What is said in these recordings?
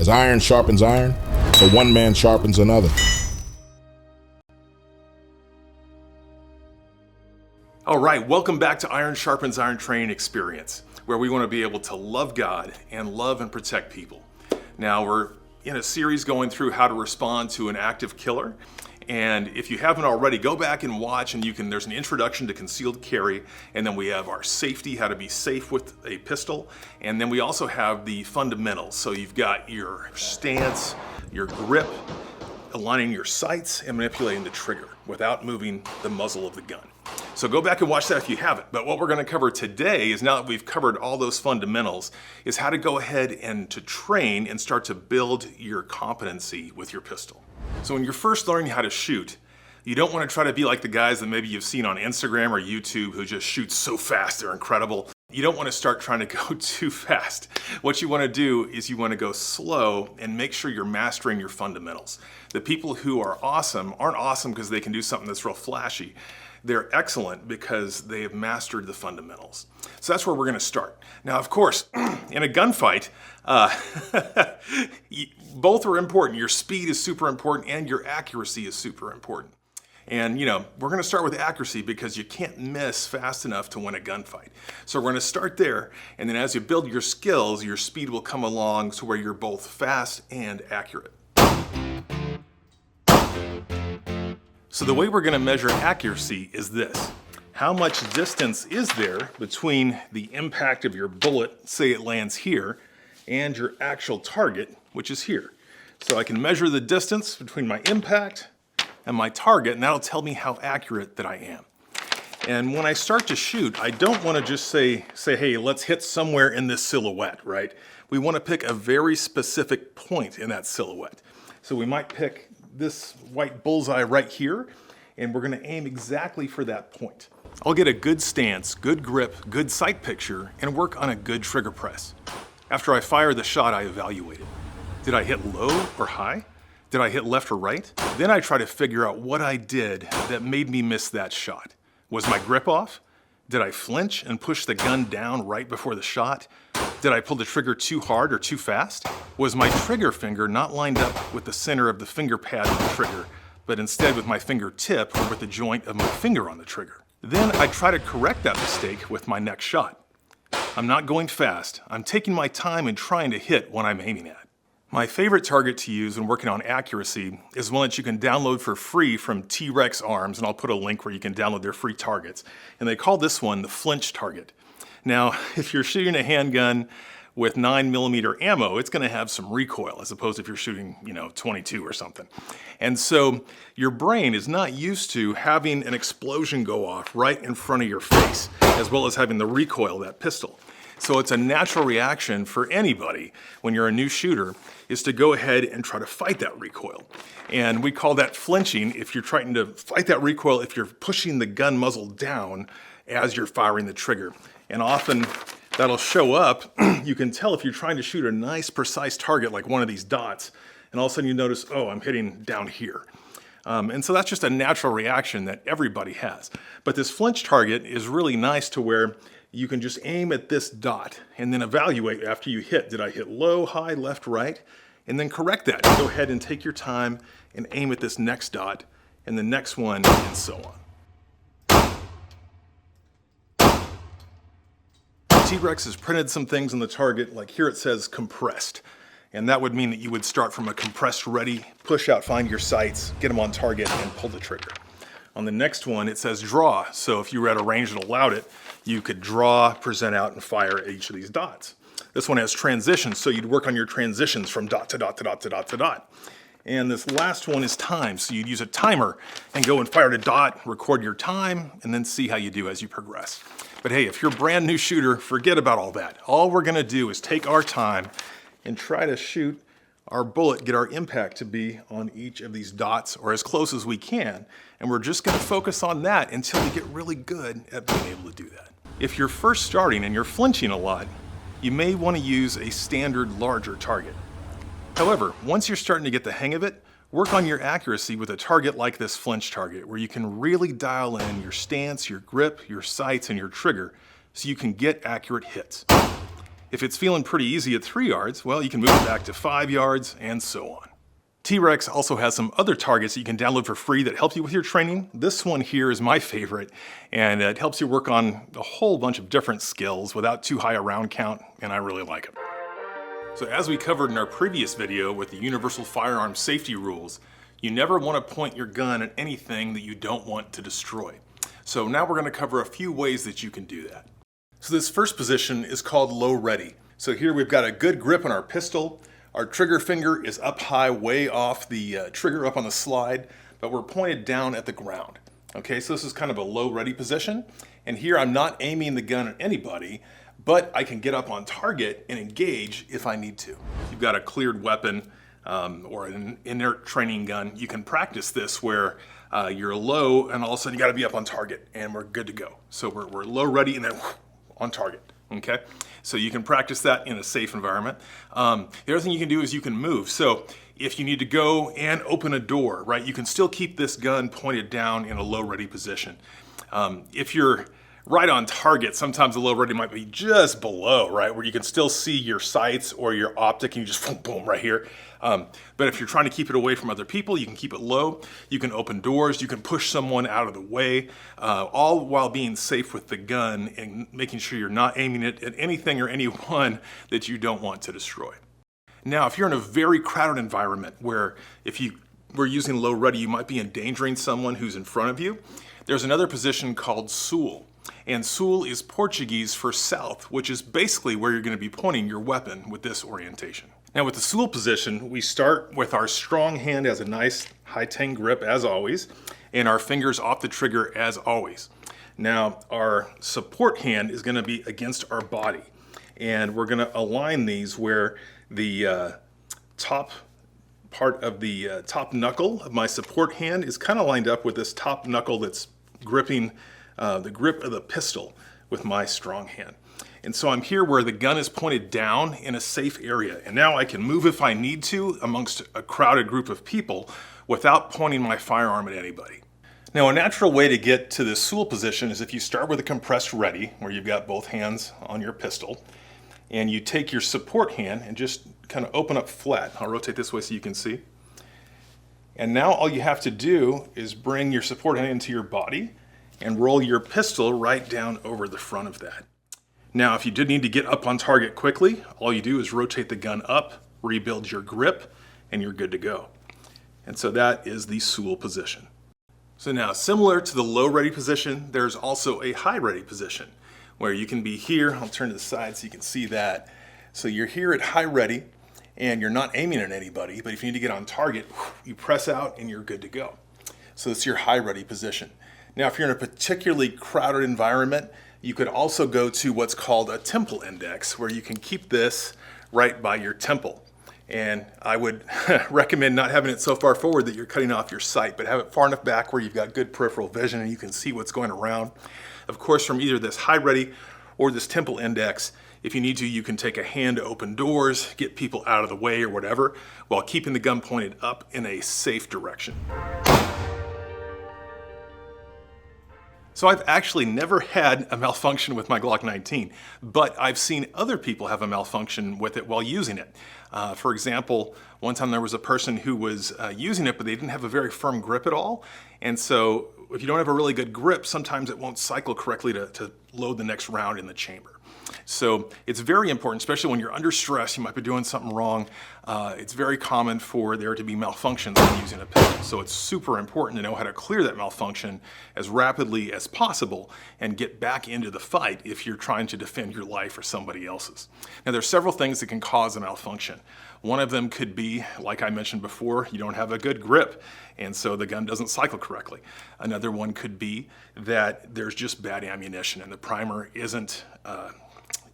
As iron sharpens iron, so one man sharpens another. All right, welcome back to Iron Sharpens Iron Training Experience, where we want to be able to love God and love and protect people. Now, we're in a series going through how to respond to an active killer. And if you haven't already, go back and watch, and there's an introduction to concealed carry, and then we have our safety, how to be safe with a pistol, and then we also have the fundamentals. So you've got your stance, your grip, aligning your sights, and manipulating the trigger without moving the muzzle of the gun. So go back and watch that if you haven't. But what we're going to cover today is, now that we've covered all those fundamentals, is how to go ahead and to train and start to build your competency with your pistol. So when you're first learning how to shoot, you don't want to try to be like the guys that maybe you've seen on Instagram or YouTube who just shoot so fast, they're incredible. You don't want to start trying to go too fast. What you want to do is you want to go slow and make sure you're mastering your fundamentals. The people who are awesome aren't awesome because they can do something that's real flashy. They're excellent because they have mastered the fundamentals. So that's where we're going to start. Now, of course, in a gunfight, both are important. Your speed is super important and your accuracy is super important. And we're going to start with accuracy because you can't miss fast enough to win a gunfight. So we're going to start there, and then as you build your skills, your speed will come along to where you're both fast and accurate. So the way we're going to measure accuracy is this. How much distance is there between the impact of your bullet, say it lands here, and your actual target, which is here? So I can measure the distance between my impact and my target, and that'll tell me how accurate that I am. And when I start to shoot, I don't want to just say, hey, let's hit somewhere in this silhouette, right? We want to pick a very specific point in that silhouette. So we might pick this white bullseye right here, and we're going to aim exactly for that point. I'll get a good stance, good grip, good sight picture, and work on a good trigger press. After I fire the shot, I evaluate it. Did I hit low or high? Did I hit left or right? Then I try to figure out what I did that made me miss that shot. Was my grip off? Did I flinch and push the gun down right before the shot? Did I pull the trigger too hard or too fast? Was my trigger finger not lined up with the center of the finger pad of the trigger, but instead with my fingertip or with the joint of my finger on the trigger? Then I try to correct that mistake with my next shot. I'm not going fast. I'm taking my time and trying to hit what I'm aiming at. My favorite target to use when working on accuracy is one that you can download for free from T-Rex Arms, and I'll put a link where you can download their free targets. And they call this one the flinch target. Now, if you're shooting a handgun with 9mm ammo, it's going to have some recoil as opposed to if you're shooting, 22 or something. And so your brain is not used to having an explosion go off right in front of your face, as well as having the recoil of that pistol. So it's a natural reaction for anybody when you're a new shooter is to go ahead and try to fight that recoil. And we call that flinching if you're trying to fight that recoil if you're pushing the gun muzzle down as you're firing the trigger. And often that'll show up. You can tell if you're trying to shoot a nice precise target like one of these dots, and all of a sudden you notice, oh, I'm hitting down here. And so that's just a natural reaction that everybody has. But this flinch target is really nice to where you can just aim at this dot and then evaluate after you hit. Did I hit low, high, left, right? And then correct that. Go ahead and take your time and aim at this next dot and the next one and so on. T-Rex has printed some things on the target, like here it says compressed. And that would mean that you would start from a compressed ready, push out, find your sights, get them on target, and pull the trigger. On the next one, it says draw. So if you were at a range that allowed it, you could draw, present out, and fire at each of these dots. This one has transitions, so you'd work on your transitions from dot to dot to dot to dot to dot. And this last one is time, so you'd use a timer and go and fire at a dot, record your time, and then see how you do as you progress. But hey, if you're a brand new shooter, forget about all that. All we're gonna do is take our time and try to shoot our bullet, get our impact to be on each of these dots or as close as we can. And we're just gonna focus on that until we get really good at being able to do that. If you're first starting and you're flinching a lot, you may wanna use a standard larger target. However, once you're starting to get the hang of it, work on your accuracy with a target like this flinch target, where you can really dial in your stance, your grip, your sights, and your trigger so you can get accurate hits. If it's feeling pretty easy at 3 yards, well, you can move it back to 5 yards and so on. T-Rex also has some other targets that you can download for free that help you with your training. This one here is my favorite, and it helps you work on a whole bunch of different skills without too high a round count, and I really like it. So as we covered in our previous video with the universal firearm safety rules, you never want to point your gun at anything that you don't want to destroy. So now we're going to cover a few ways that you can do that. So this first position is called low ready. So here we've got a good grip on our pistol. Our trigger finger is up high, way off the trigger up on the slide, but we're pointed down at the ground. Okay, so this is kind of a low ready position. And here I'm not aiming the gun at anybody, but I can get up on target and engage if I need to. If you've got a cleared weapon or an inert training gun, you can practice this where you're low and all of a sudden you gotta be up on target and we're good to go. So we're low ready and then on target. Okay, so you can practice that in a safe environment. The other thing you can do is you can move. So if you need to go and open a door, right, you can still keep this gun pointed down in a low ready position. If you're right on target, sometimes the low ready might be just below, right, where you can still see your sights or your optic and you just boom, boom, right here. But if you're trying to keep it away from other people, you can keep it low. You can open doors, you can push someone out of the way, all while being safe with the gun and making sure you're not aiming it at anything or anyone that you don't want to destroy. Now, if you're in a very crowded environment where if you were using low ready, you might be endangering someone who's in front of you, there's another position called sul. And sul is Portuguese for south, which is basically where you're going to be pointing your weapon with this orientation. Now with the sul position, we start with our strong hand as a nice high tang grip as always, and our fingers off the trigger as always. Now our support hand is going to be against our body, and we're going to align these where the top part of the top knuckle of my support hand is kind of lined up with this top knuckle that's gripping the grip of the pistol with my strong hand. And so I'm here where the gun is pointed down in a safe area. And now I can move if I need to amongst a crowded group of people without pointing my firearm at anybody. Now a natural way to get to this sul position is if you start with a compressed ready, where you've got both hands on your pistol, and you take your support hand and just kind of open up flat. I'll rotate this way so you can see. And now all you have to do is bring your support hand into your body and roll your pistol right down over the front of that. Now, if you did need to get up on target quickly, all you do is rotate the gun up, rebuild your grip, and you're good to go. And so that is the sul position. So now, similar to the low ready position, there's also a high ready position where you can be here. I'll turn to the side so you can see that. So you're here at high ready and you're not aiming at anybody, but if you need to get on target, you press out and you're good to go. So it's your high ready position. Now, if you're in a particularly crowded environment, you could also go to what's called a temple index, where you can keep this right by your temple. And I would recommend not having it so far forward that you're cutting off your sight, but have it far enough back where you've got good peripheral vision and you can see what's going around. Of course, from either this high ready or this temple index, if you need to, you can take a hand to open doors, get people out of the way or whatever, while keeping the gun pointed up in a safe direction. So I've actually never had a malfunction with my Glock 19, but I've seen other people have a malfunction with it while using it. For example, one time there was a person who was using it, but they didn't have a very firm grip at all. And so if you don't have a really good grip, sometimes it won't cycle correctly to load the next round in the chamber. So it's very important, especially when you're under stress, you might be doing something wrong. It's very common for there to be malfunctions when using a pistol. So it's super important to know how to clear that malfunction as rapidly as possible and get back into the fight if you're trying to defend your life or somebody else's. Now there's several things that can cause a malfunction. One of them could be, like I mentioned before, you don't have a good grip, and so the gun doesn't cycle correctly. Another one could be that there's just bad ammunition and the primer isn't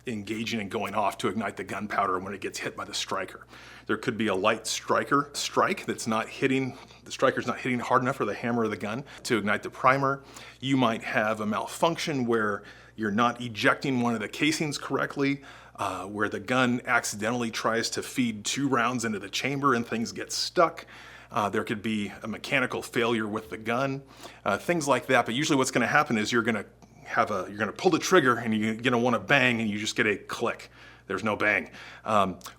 engaging and going off to ignite the gunpowder when it gets hit by the striker. There could be a light strike that's not hitting, the striker's not hitting hard enough for the hammer of the gun to ignite the primer. You might have a malfunction where you're not ejecting one of the casings correctly, where the gun accidentally tries to feed 2 rounds into the chamber and things get stuck. There could be a mechanical failure with the gun, things like that. But usually what's going to happen is you're going to pull the trigger and you're going to want to bang and you just get a click. there's no bang.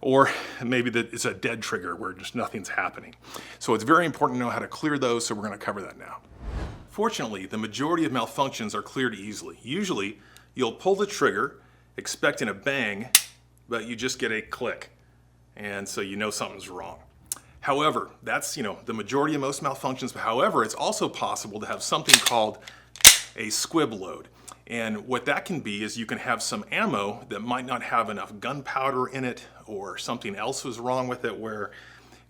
Or maybe that it's a dead trigger where just nothing's happening. So it's very important to know how to clear those, so we're going to cover that now. Fortunately, the majority of malfunctions are cleared easily. Usually, you'll pull the trigger expecting a bang, but you just get a click. And so you know something's wrong. However, that's the majority of most malfunctions. However, it's also possible to have something called a squib load. And what that can be is you can have some ammo that might not have enough gunpowder in it, or something else was wrong with it, where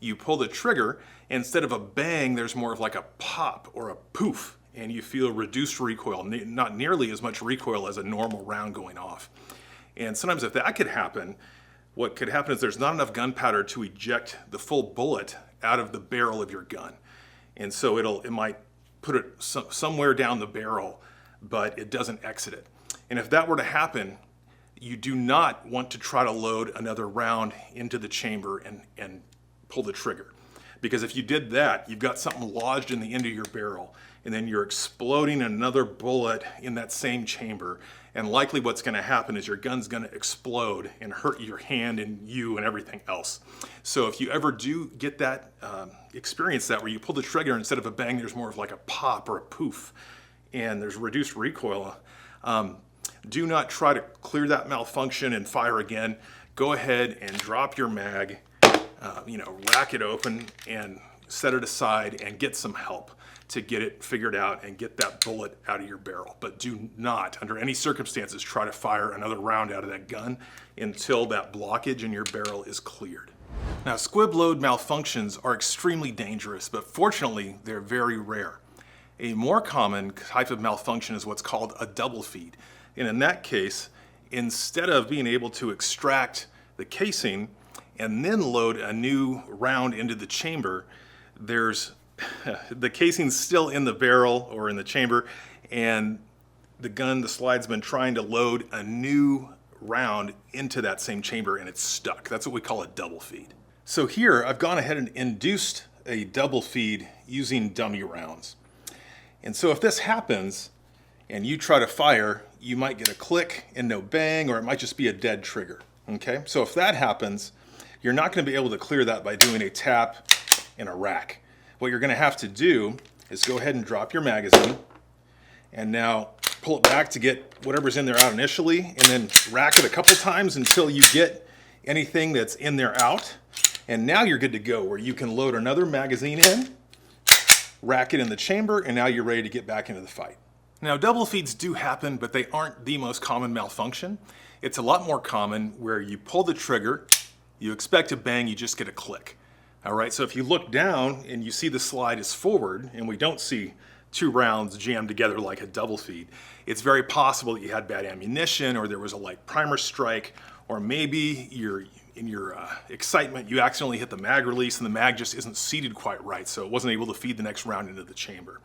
you pull the trigger, instead of a bang, there's more of like a pop or a poof, and you feel reduced recoil, not nearly as much recoil as a normal round going off. And sometimes if that could happen, what could happen is there's not enough gunpowder to eject the full bullet out of the barrel of your gun. And so it might put it somewhere down the barrel, but it doesn't exit it. And if that were to happen, you do not want to try to load another round into the chamber and pull the trigger. Because if you did that, you've got something lodged in the end of your barrel, and then you're exploding another bullet in that same chamber. And likely what's going to happen is your gun's going to explode and hurt your hand and you and everything else. So if you ever do get that, experience that where you pull the trigger, instead of a bang, there's more of like a pop or a poof, and there's reduced recoil, do not try to clear that malfunction and fire again. Go ahead and drop your mag, rack it open and set it aside and get some help to get it figured out and get that bullet out of your barrel. But do not, under any circumstances, try to fire another round out of that gun until that blockage in your barrel is cleared. Now, squib load malfunctions are extremely dangerous, but fortunately, they're very rare. A more common type of malfunction is what's called a double feed. And in that case, instead of being able to extract the casing and then load a new round into the chamber, there's the casing's still in the barrel or in the chamber, and the slide's been trying to load a new round into that same chamber, and it's stuck. That's what we call a double feed. So here, I've gone ahead and induced a double feed using dummy rounds. And so if this happens and you try to fire, you might get a click and no bang, or it might just be a dead trigger. Okay, so if that happens, you're not going to be able to clear that by doing a tap and a rack. What you're going to have to do is go ahead and drop your magazine, and now pull it back to get whatever's in there out initially, and then rack it a couple times until you get anything that's in there out. And now you're good to go, where you can load another magazine in, rack it in the chamber, and now you're ready to get back into the fight. Now, double feeds do happen, but they aren't the most common malfunction. It's a lot more common where you pull the trigger, you expect a bang, you just get a click. All right, so if you look down and you see the slide is forward and we don't see two rounds jammed together like a double feed, it's very possible that you had bad ammunition, or there was a light primer strike, or maybe in your excitement you accidentally hit the mag release and the mag just isn't seated quite right, so it wasn't able to feed the next round into the chamber.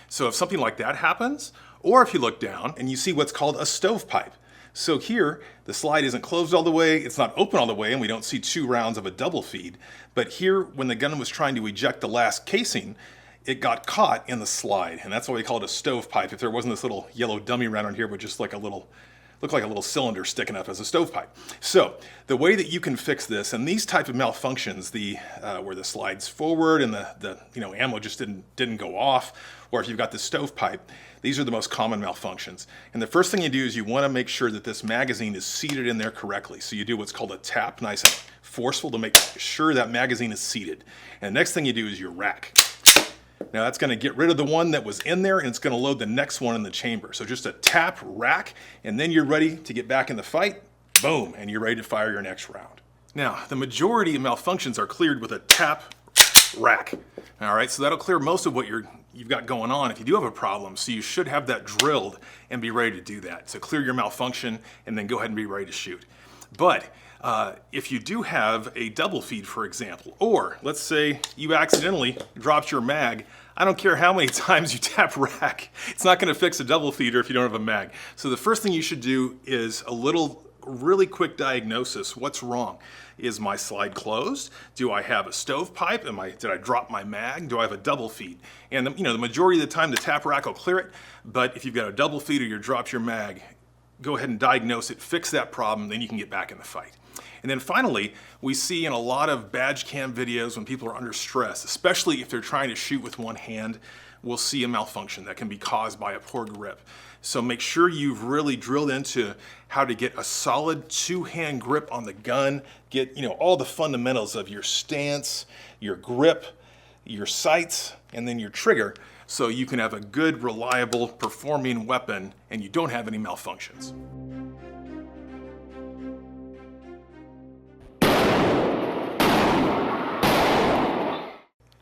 So if something like that happens, or if you look down and you see what's called a stovepipe. So here, the slide isn't closed all the way, it's not open all the way, and we don't see two rounds of a double feed. But here, when the gun was trying to eject the last casing, it got caught in the slide, and that's why we call it a stovepipe. If there wasn't this little yellow dummy round on here with just like look like a little cylinder sticking up as a stovepipe. So the way that you can fix this, and these type of malfunctions, where the slide's forward and the ammo just didn't go off, or if you've got the stovepipe, these are the most common malfunctions. And the first thing you do is you want to make sure that this magazine is seated in there correctly. So you do what's called a tap, nice and forceful, to make sure that magazine is seated. And the next thing you do is you rack. Now that's going to get rid of the one that was in there, and it's going to load the next one in the chamber. So just a tap, rack, and then you're ready to get back in the fight. Boom, and you're ready to fire your next round. Now, the majority of malfunctions are cleared with a tap, rack. All right, so that'll clear most of what you've got going on if you do have a problem. So you should have that drilled and be ready to do that. So clear your malfunction and then go ahead and be ready to shoot. But if you do have a double feed, for example, or let's say you accidentally dropped your mag, I don't care how many times you tap rack, it's not going to fix a double feeder if you don't have a mag. So the first thing you should do is really quick diagnosis. What's wrong? Is my slide closed? Do I have a stovepipe? Did I drop my mag? Do I have a double feed? And the majority of the time the tap rack will clear it, but if you've got a double feed or you dropped your mag, go ahead and diagnose it, fix that problem, then you can get back in the fight. And then finally, we see in a lot of badge cam videos when people are under stress, especially if they're trying to shoot with one hand, we'll see a malfunction that can be caused by a poor grip. So make sure you've really drilled into how to get a solid two-hand grip on the gun, get all the fundamentals of your stance, your grip, your sights, and then your trigger, so you can have a good, reliable, performing weapon and you don't have any malfunctions.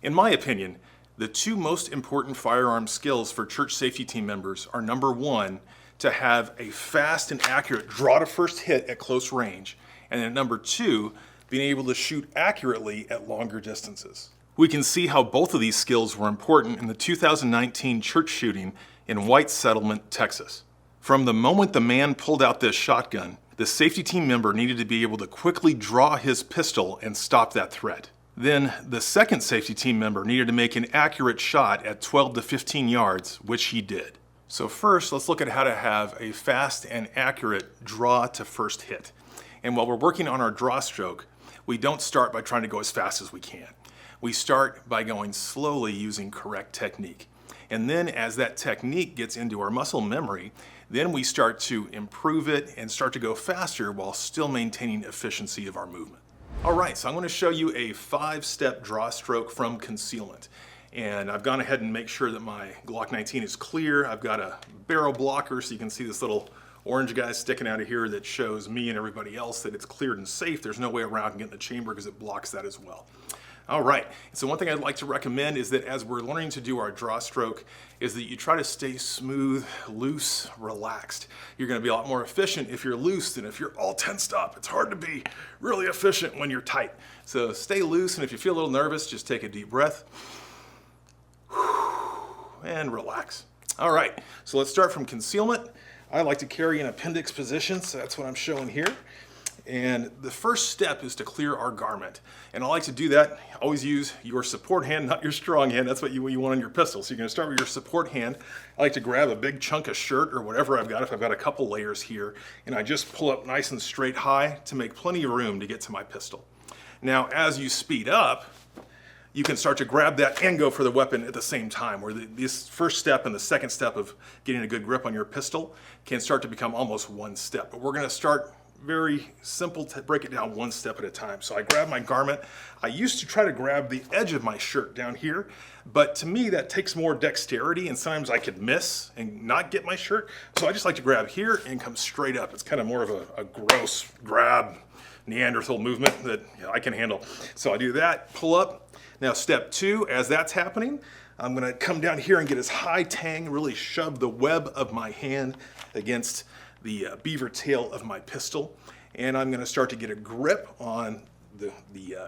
In my opinion, the two most important firearm skills for church safety team members are, number one, to have a fast and accurate draw to first hit at close range, and then number two, being able to shoot accurately at longer distances. We can see how both of these skills were important in the 2019 church shooting in White Settlement, Texas. From the moment the man pulled out this shotgun, the safety team member needed to be able to quickly draw his pistol and stop that threat. Then the second safety team member needed to make an accurate shot at 12 to 15 yards, which he did. So first, let's look at how to have a fast and accurate draw to first hit. And while we're working on our draw stroke, we don't start by trying to go as fast as we can. We start by going slowly using correct technique. And then as that technique gets into our muscle memory, then we start to improve it and start to go faster while still maintaining efficiency of our movement. All right, so I'm going to show you a 5-step draw stroke from concealment. And I've gone ahead and make sure that my Glock 19 is clear. I've got a barrel blocker so you can see this little orange guy sticking out of here that shows me and everybody else that it's cleared and safe. There's no way around getting the chamber because it blocks that as well. All right, so one thing I'd like to recommend is that as we're learning to do our draw stroke is that you try to stay smooth, loose, relaxed. You're gonna be a lot more efficient if you're loose than if you're all tensed up. It's hard to be really efficient when you're tight. So stay loose, and if you feel a little nervous, just take a deep breath and relax. All right, so let's start from concealment. I like to carry an appendix position, so that's what I'm showing here. And the first step is to clear our garment. And I like to do that, always use your support hand, not your strong hand. That's what you want on your pistol. So you're gonna start with your support hand. I like to grab a big chunk of shirt or whatever I've got, if I've got a couple layers here, and I just pull up nice and straight high to make plenty of room to get to my pistol. Now, as you speed up, you can start to grab that and go for the weapon at the same time, where this first step and the second step of getting a good grip on your pistol can start to become almost one step. But we're gonna start very simple to break it down one step at a time. So I grab my garment. I used to try to grab the edge of my shirt down here, but to me that takes more dexterity and sometimes I could miss and not get my shirt. So I just like to grab here and come straight up. It's kind of more of a gross grab Neanderthal movement that I can handle. So I do that, pull up. Now step two, as that's happening, I'm gonna come down here and get as high tang, really shove the web of my hand against the beaver tail of my pistol, and I'm gonna start to get a grip on the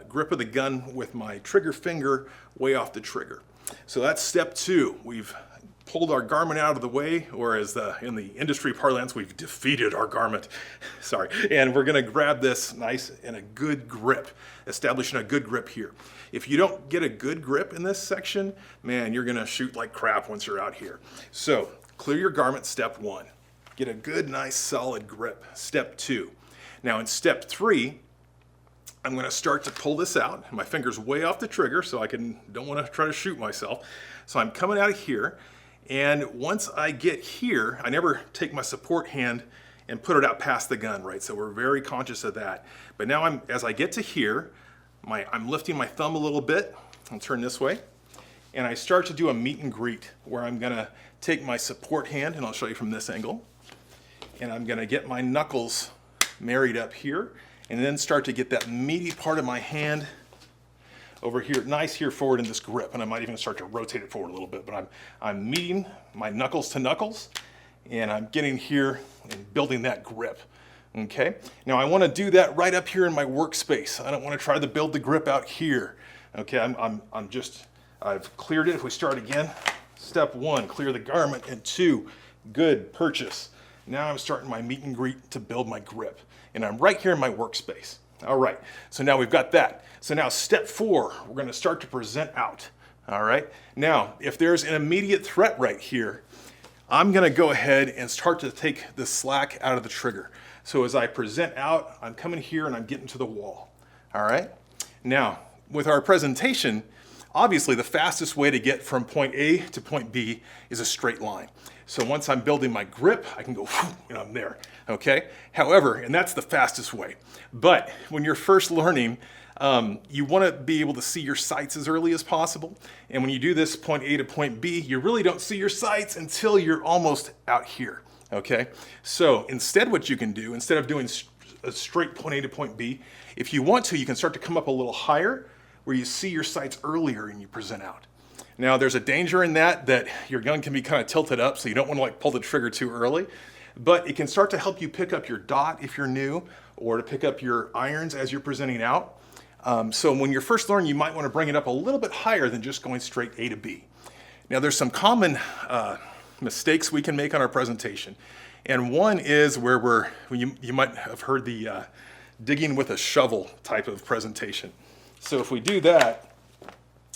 grip of the gun with my trigger finger way off the trigger. So that's step two. We've pulled our garment out of the way, or as in the industry parlance, we've defeated our garment. Sorry. And we're gonna grab this nice and a good grip, establishing a good grip here. If you don't get a good grip in this section, man, you're gonna shoot like crap once you're out here. So clear your garment, step one. Get a good, nice, solid grip, step two. Now in step three, I'm gonna start to pull this out. My finger's way off the trigger, so don't wanna try to shoot myself. So I'm coming out of here, and once I get here, I never take my support hand and put it out past the gun, right? So we're very conscious of that. But now as I get to here, I'm lifting my thumb a little bit. I'll turn this way. And I start to do a meet and greet where I'm gonna take my support hand, and I'll show you from this angle. And I'm gonna get my knuckles married up here, and then start to get that meaty part of my hand over here, nice here forward in this grip. And I might even start to rotate it forward a little bit, but I'm meeting my knuckles to knuckles, and I'm getting here and building that grip, okay? Now I wanna do that right up here in my workspace. I don't wanna try to build the grip out here, okay? I've cleared it. If we start again, step one, clear the garment, and two, good, purchase. Now I'm starting my meet and greet to build my grip. And I'm right here in my workspace. All right, so now we've got that. So now step four, we're gonna start to present out. All right, now if there's an immediate threat right here, I'm gonna go ahead and start to take the slack out of the trigger. So as I present out, I'm coming here and I'm getting to the wall, all right? Now, with our presentation, obviously the fastest way to get from point A to point B is a straight line. So once I'm building my grip, I can go, and I'm there, okay? However, and that's the fastest way. But when you're first learning, you wanna be able to see your sights as early as possible. And when you do this point A to point B, you really don't see your sights until you're almost out here, okay? So instead what you can do, instead of doing a straight point A to point B, if you want to, you can start to come up a little higher where you see your sights earlier and you present out. Now there's a danger in that your gun can be kind of tilted up, so you don't want to like pull the trigger too early, but it can start to help you pick up your dot if you're new, or to pick up your irons as you're presenting out. So when you're first learning, you might want to bring it up a little bit higher than just going straight A to B. Now there's some common mistakes we can make on our presentation. And one is where you might have heard the digging with a shovel type of presentation. So if we do that,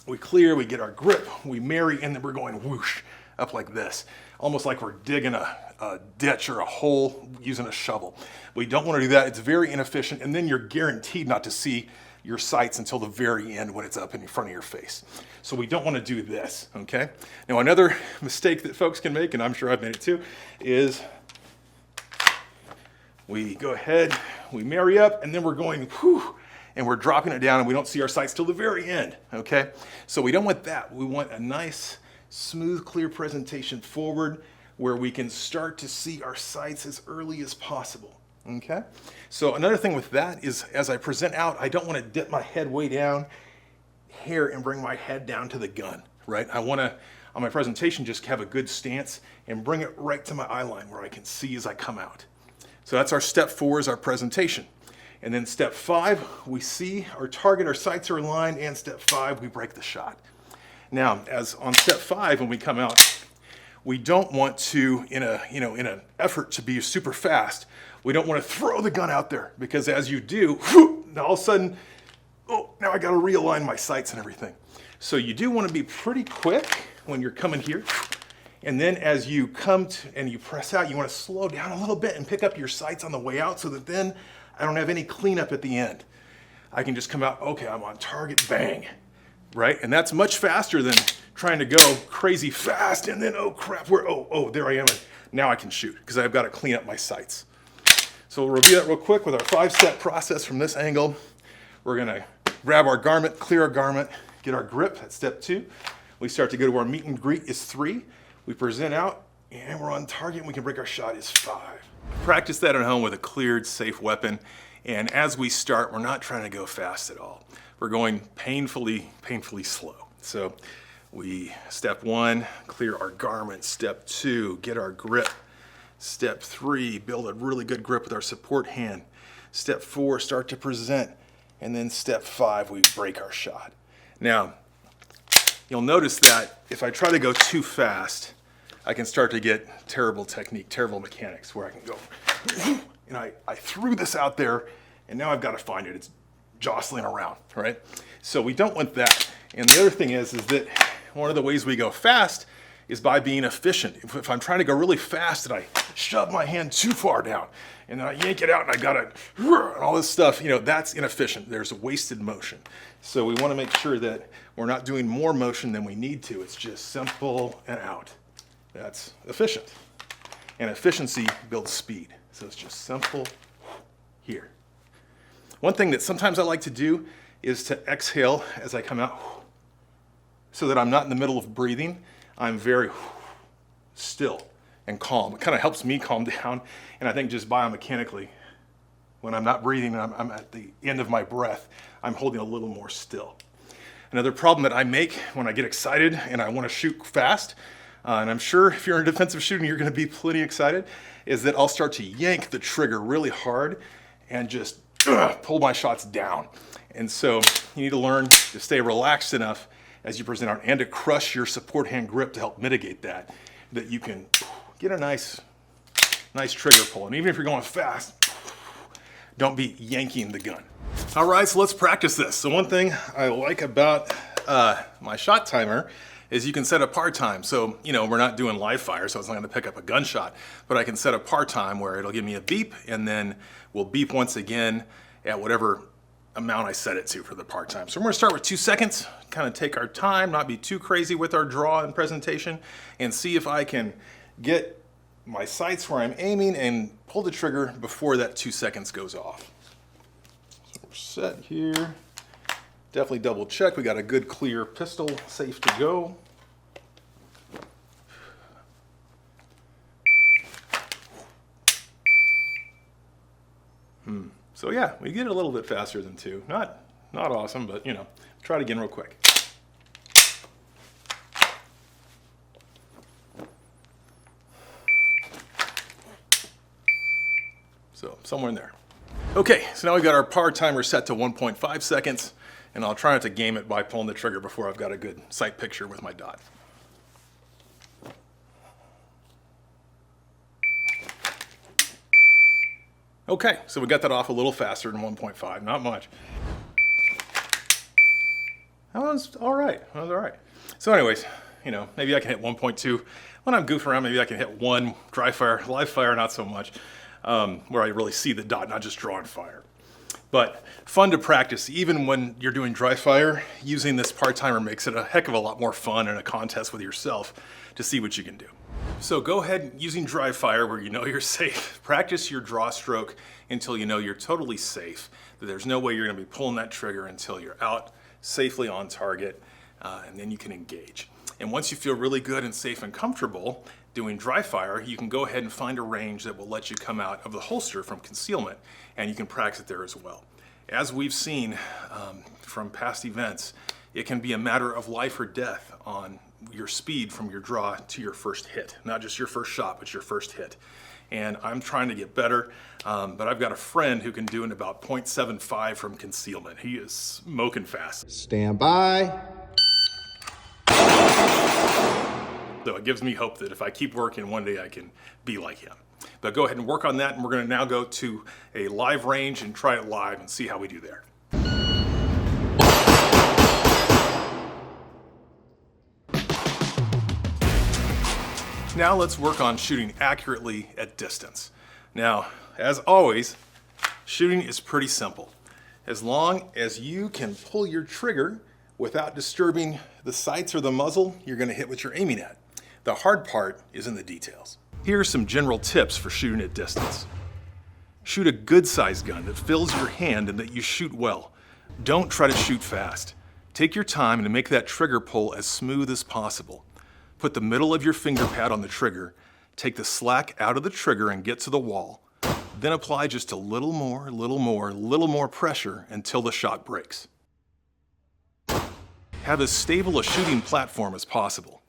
we clear, we get our grip, we marry, and then we're going whoosh up like this, almost like we're digging a ditch or a hole using a shovel. We don't want to do that. It's very inefficient, and then you're guaranteed not to see your sights until the very end when it's up in front of your face. So we don't want to do this, okay? Now another mistake that folks can make, and I'm sure I've made it too, is we go ahead, we marry up, and then we're going whew, and we're dropping it down and we don't see our sights till the very end, okay? So we don't want that. We want a nice, smooth, clear presentation forward where we can start to see our sights as early as possible, okay? So another thing with that is as I present out, I don't want to dip my head way down here and bring my head down to the gun, right? I want to, on my presentation, just have a good stance and bring it right to my eye line where I can see as I come out. So that's our step 4 is our presentation. And then step 5, we see our target, our sights are aligned, and step 5, we break the shot. Now, as on step 5, when we come out, we don't want to, in an effort to be super fast, we don't want to throw the gun out there, because as you do, whew, now all of a sudden, oh, now I got to realign my sights and everything. So you do want to be pretty quick when you're coming here. And then as you come to, and you press out, you want to slow down a little bit and pick up your sights on the way out so that then I don't have any cleanup at the end. I can just come out, okay, I'm on target, bang, right? And that's much faster than trying to go crazy fast and then, oh crap, there I am. And now I can shoot because I've got to clean up my sights. So we'll review that real quick with our 5-step process from this angle. We're gonna grab our garment, clear our garment, get our grip, that's step 2. We start to go to our meet and greet is 3. We present out and we're on target and we can break our shot is 5. Practice that at home with a cleared, safe weapon. And as we start, we're not trying to go fast at all. We're going painfully slow. So step 1, clear our garment. Step 2, get our grip. Step 3, build a really good grip with our support hand. Step 4, start to present. And then step 5, we break our shot. Now, you'll notice that if I try to go too fast, I can start to get terrible technique, terrible mechanics, where I can go, and I threw this out there, and now I've got to find it. It's jostling around, right? So we don't want that. And the other thing is that one of the ways we go fast is by being efficient. If I'm trying to go really fast and I shove my hand too far down, and then I yank it out and I got to, and all this stuff, that's inefficient. There's a wasted motion. So we want to make sure that we're not doing more motion than we need to. It's just simple and out. That's efficient. And efficiency builds speed. So it's just simple here. One thing that sometimes I like to do is to exhale as I come out so that I'm not in the middle of breathing. I'm very still and calm. It kind of helps me calm down. And I think just biomechanically, when I'm not breathing and I'm at the end of my breath, I'm holding a little more still. Another problem that I make when I get excited and I want to shoot fast, and I'm sure if you're in defensive shooting, you're going to be plenty excited, is that I'll start to yank the trigger really hard and just pull my shots down. And so you need to learn to stay relaxed enough as you present out and to crush your support hand grip to help mitigate that you can get a nice trigger pull. And even if you're going fast, don't be yanking the gun. All right, so let's practice this. So one thing I like about my shot timer is you can set a par time. So, you know, we're not doing live fire, so it's not gonna pick up a gunshot, but I can set a par time where it'll give me a beep, and then we'll beep once again at whatever amount I set it to for the par time. So we're gonna start with 2 seconds, kind of take our time, not be too crazy with our draw and presentation, and see if I can get my sights where I'm aiming and pull the trigger before that 2 seconds goes off. So we're set here. Definitely double check we got a good clear pistol, safe to go. So yeah, we get it a little bit faster than 2. Not awesome, but you know, try it again real quick. So somewhere in there. Okay, so now we've got our par timer set to 1.5 seconds, and I'll try not to game it by pulling the trigger before I've got a good sight picture with my dot. Okay, so we got that off a little faster than 1.5, not much. That was all right, So anyways, you know, maybe I can hit 1.2. When I'm goofing around, maybe I can hit 1, dry fire, live fire, not so much, where I really see the dot, not just drawing fire. But fun to practice, even when you're doing dry fire, using this par timer makes it a heck of a lot more fun in a contest with yourself to see what you can do. So go ahead, using dry fire where you know you're safe, practice your draw stroke until you know you're totally safe, that there's no way you're gonna be pulling that trigger until you're out safely on target, and then you can engage. And once you feel really good and safe and comfortable doing dry fire, you can go ahead and find a range that will let you come out of the holster from concealment, and you can practice it there as well. As we've seen from past events, it can be a matter of life or death on your speed from your draw to your first hit. Not just your first shot, but your first hit. And I'm trying to get better, but I've got a friend who can do it about 0.75 from concealment. He is smoking fast. Stand by. So it gives me hope that if I keep working, one day I can be like him. But go ahead and work on that, and we're gonna now go to a live range and try it live and see how we do there. Now let's work on shooting accurately at distance. Now, as always, shooting is pretty simple. As long as you can pull your trigger without disturbing the sights or the muzzle, you're gonna hit what you're aiming at. The hard part is in the details. Here are some general tips for shooting at distance. Shoot a good sized gun that fills your hand and that you shoot well. Don't try to shoot fast. Take your time and make that trigger pull as smooth as possible. Put the middle of your finger pad on the trigger, take the slack out of the trigger and get to the wall. Then apply just a little more pressure until the shot breaks. Have as stable a shooting platform as possible.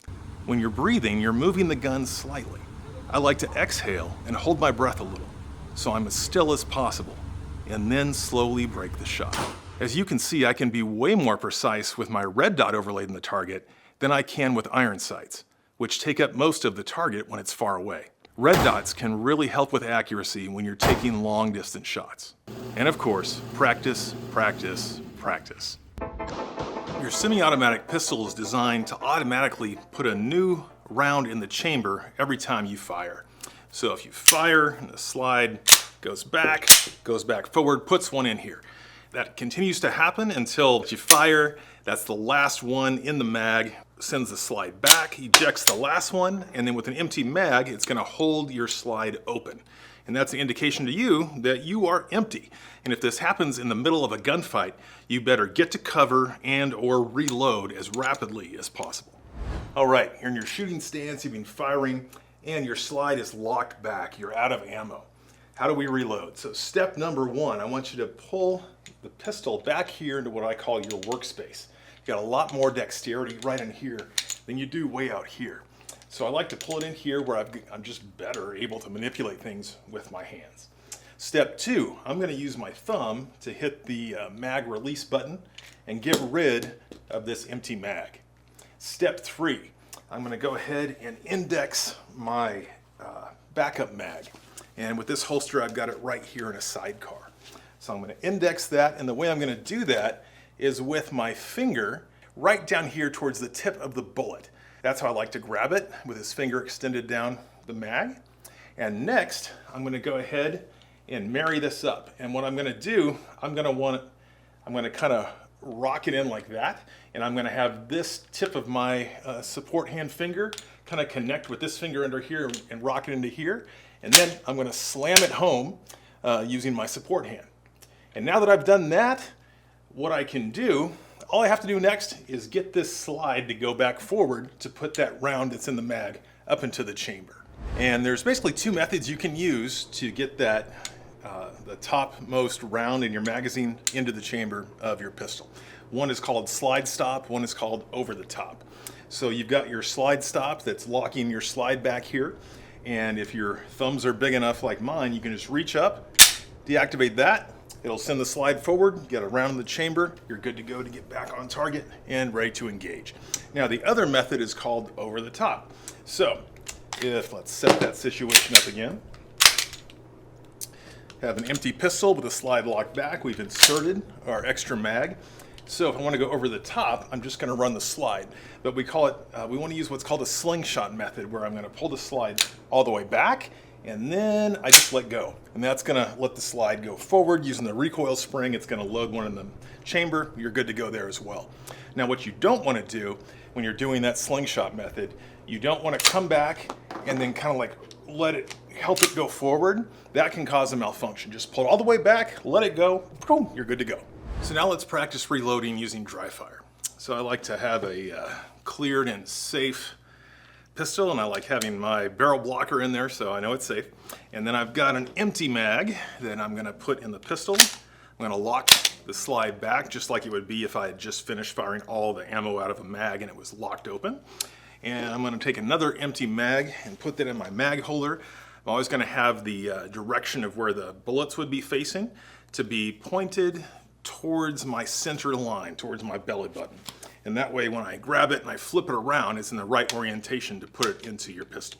When you're breathing, you're moving the gun slightly. I like to exhale and hold my breath a little, so I'm as still as possible, and then slowly break the shot. As you can see, I can be way more precise with my red dot overlaid in the target than I can with iron sights, which take up most of the target when it's far away. Red dots can really help with accuracy when you're taking long distance shots. And of course, practice, practice, practice. Your semi-automatic pistol is designed to automatically put a new round in the chamber every time you fire. So if you fire and the slide goes back forward, puts one in here. That continues to happen until you fire, that's the last one in the mag, sends the slide back, ejects the last one, and then with an empty mag, it's gonna hold your slide open. And that's an indication to you that you are empty. And if this happens in the middle of a gunfight, you better get to cover and or reload as rapidly as possible. All right, you're in your shooting stance, you've been firing, and your slide is locked back, you're out of ammo. How do we reload? So step number one, I want you to pull the pistol back here into what I call your workspace. You've got a lot more dexterity right in here than you do way out here. So I like to pull it in here where I'm just better able to manipulate things with my hands. Step two, I'm gonna use my thumb to hit the mag release button and get rid of this empty mag. Step three, I'm gonna go ahead and index my backup mag. And with this holster, I've got it right here in a sidecar. So I'm gonna index that, and the way I'm gonna do that is with my finger right down here towards the tip of the bullet. That's how I like to grab it, with his finger extended down the mag. And next, I'm going to go ahead and marry this up. And what I'm going to do, I'm going to kind of rock it in like that, and I'm going to have this tip of my support hand finger kind of connect with this finger under here and rock it into here, and then I'm going to slam it home using my support hand. And now that I've done that, what I can do, all I have to do next is get this slide to go back forward to put that round that's in the mag up into the chamber. And there's basically two methods you can use to get that the topmost round in your magazine into the chamber of your pistol. One is called slide stop, one is called over the top. So you've got your slide stop that's locking your slide back here, and if your thumbs are big enough like mine, you can just reach up, deactivate that, it'll send the slide forward, get around the chamber, you're good to go to get back on target and ready to engage. Now the other method is called over the top. So let's set that situation up again. Have an empty pistol with a slide locked back. We've inserted our extra mag. So if I want to go over the top, I'm just going to run the slide. But we call it, we want to use what's called a slingshot method, where I'm going to pull the slide all the way back, and then I just let go. And that's going to let the slide go forward using the recoil spring. It's going to load one in the chamber. You're good to go there as well. Now what you don't want to do when you're doing that slingshot method, you don't want to come back and then kind of like help it go forward. That can cause a malfunction. Just pull it all the way back, let it go, boom, you're good to go. So now let's practice reloading using dry fire. So I like to have a cleared and safe pistol, and I like having my barrel blocker in there so I know it's safe. And then I've got an empty mag that I'm going to put in the pistol. I'm going to lock the slide back just like it would be if I had just finished firing all the ammo out of a mag and it was locked open. And I'm going to take another empty mag and put that in my mag holder. I'm always going to have the direction of where the bullets would be facing to be pointed towards my center line, towards my belly button. And that way when I grab it and I flip it around, it's in the right orientation to put it into your pistol.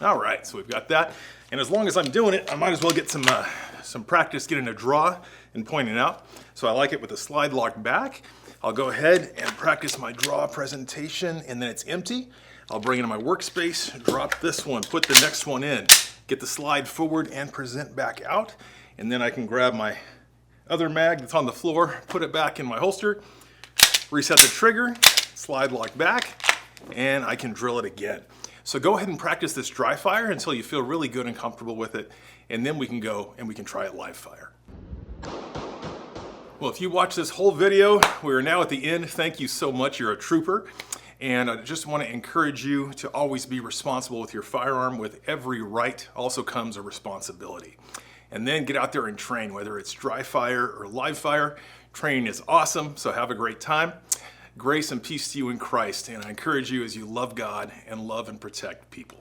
All right, so we've got that. And as long as I'm doing it, I might as well get some practice getting a draw and pointing out. So I like it with the slide locked back. I'll go ahead and practice my draw presentation, and then it's empty. I'll bring it to my workspace, drop this one, put the next one in, get the slide forward and present back out, and then I can grab my other mag that's on the floor, put it back in my holster, reset the trigger, slide lock back, and I can drill it again. So go ahead and practice this dry fire until you feel really good and comfortable with it, and then we can go and we can try it live fire. Well, if you watched this whole video, we are now at the end. Thank you so much, you're a trooper. And I just want to encourage you to always be responsible with your firearm. With every right also comes a responsibility. And then get out there and train, whether it's dry fire or live fire. Training is awesome, so have a great time. Grace and peace to you in Christ, and I encourage you as you love God and love and protect people.